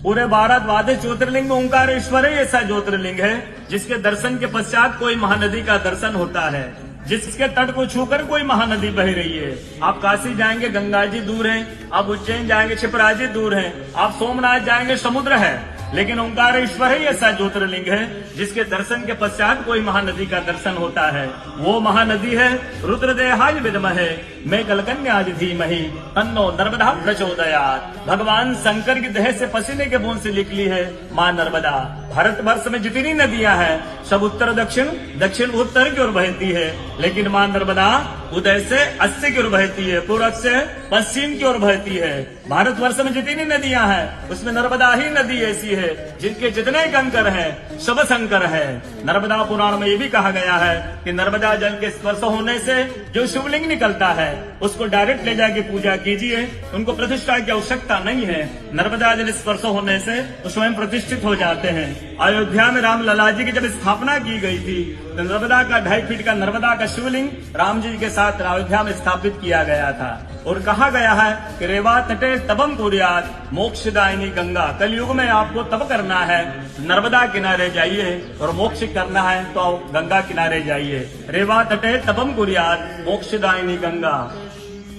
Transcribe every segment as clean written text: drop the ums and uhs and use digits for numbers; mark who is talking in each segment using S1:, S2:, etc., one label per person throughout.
S1: पूरे भारतवादी ज्योतिर्लिंग में ओंकारेश्वर ही ऐसा ज्योतिर्लिंग है जिसके दर्शन के पश्चात कोई महानदी का दर्शन होता है, जिसके तट को छूकर कोई महानदी बह रही है। आप काशी जाएंगे गंगा जी दूर है, आप उज्जैन जाएंगे क्षिप्रा जी दूर है, आप सोमनाथ जाएंगे समुद्र है, लेकिन ओंकारेश्वर ही ऐसा ज्योतिर्लिंग है जिसके दर्शन के पश्चात कोई महानदी का दर्शन होता है। वो महानदी है रुद्रदेहाय विद्महे मैं कलकन्याज धीमहि तन्नो नर्मदा प्रचोदयात्। भगवान शंकर की देह से पसीने के बूंद से निकली है माँ नर्मदा। भारतवर्ष में जितनी नदियां हैं सब उत्तर दक्षिण, दक्षिण उत्तर की ओर बहती है, लेकिन माँ नर्मदा उदय से अस्सी की ओर बहती है, पूर्व से पश्चिम की ओर बहती है। भारतवर्ष में जितनी नदियां हैं उसमें नर्मदा ही नदी ऐसी है जिनके जितने कंकर हैं सब शंकर है। नर्मदा पुराण में ये भी कहा गया है कि नर्मदा जल के स्पर्श होने से जो शिवलिंग निकलता है उसको डायरेक्ट ले जाके पूजा कीजिए, उनको प्रतिष्ठा की आवश्यकता नहीं है। नर्मदा जल स्पर्श होने से वो स्वयं प्रतिष्ठित हो जाते हैं। अयोध्या में राम लला जी की जब स्थापना की गई थी तो नर्मदा का 2.5 फीट का नर्मदा का शिवलिंग राम जी के साथ अयोध्या में स्थापित किया गया था। और कहा गया है कि रेवा तटे तबम कुर्यात मोक्षदायिनी गंगा। कलयुग में आपको तब करना है, नर्मदा किनारे जाइए, और मोक्ष करना है तो गंगा किनारे जाइए। रेवा तटे तबम कुर्यात मोक्षदायिनी गंगा।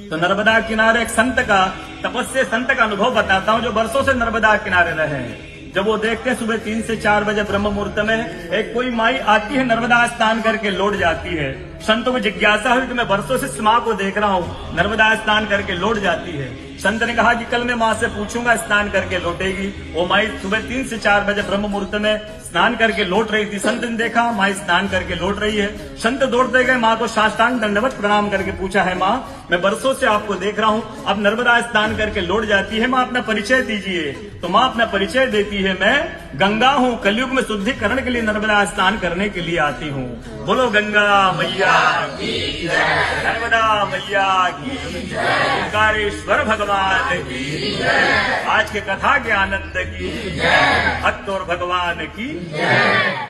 S1: तो नर्मदा किनारे एक संत का, तपस्या संत का अनुभव बताता हूँ जो वर्षों से नर्मदा किनारे रहे। जब वो देखते हैं सुबह 3 से 4 बजे ब्रह्म मुहूर्त में एक कोई माई आती है, नर्मदा स्नान करके लौट जाती है। संतों को जिज्ञासा हुई कि मैं वर्षों से इस माँ को देख रहा हूँ, नर्मदा स्नान करके लौट जाती है। संत ने कहा कि कल मैं माँ से पूछूंगा, स्नान करके लौटेगी। वो माई सुबह 3 से 4 बजे ब्रह्म मुहूर्त में स्नान करके लौट रही थी। संत ने देखा माँ स्नान करके लौट रही है। संत दौड़ते गए, माँ को साष्टांग दंडवत प्रणाम करके पूछा है माँ मैं वर्षों से आपको देख रहा हूँ, अब नर्मदा स्नान करके लौट जाती है, माँ अपना परिचय दीजिए। तो माँ अपना परिचय देती है, मैं गंगा हूँ, कलयुग में शुद्धिकरण के लिए नर्मदा स्नान करने के लिए आती हूँ। बोलो गंगा मैया की जय, नर्मदा मैया की जय, ओंकारेश्वर भगवान की जय, आज के कथा के आनंद की जय, भक्त और भगवान की जय।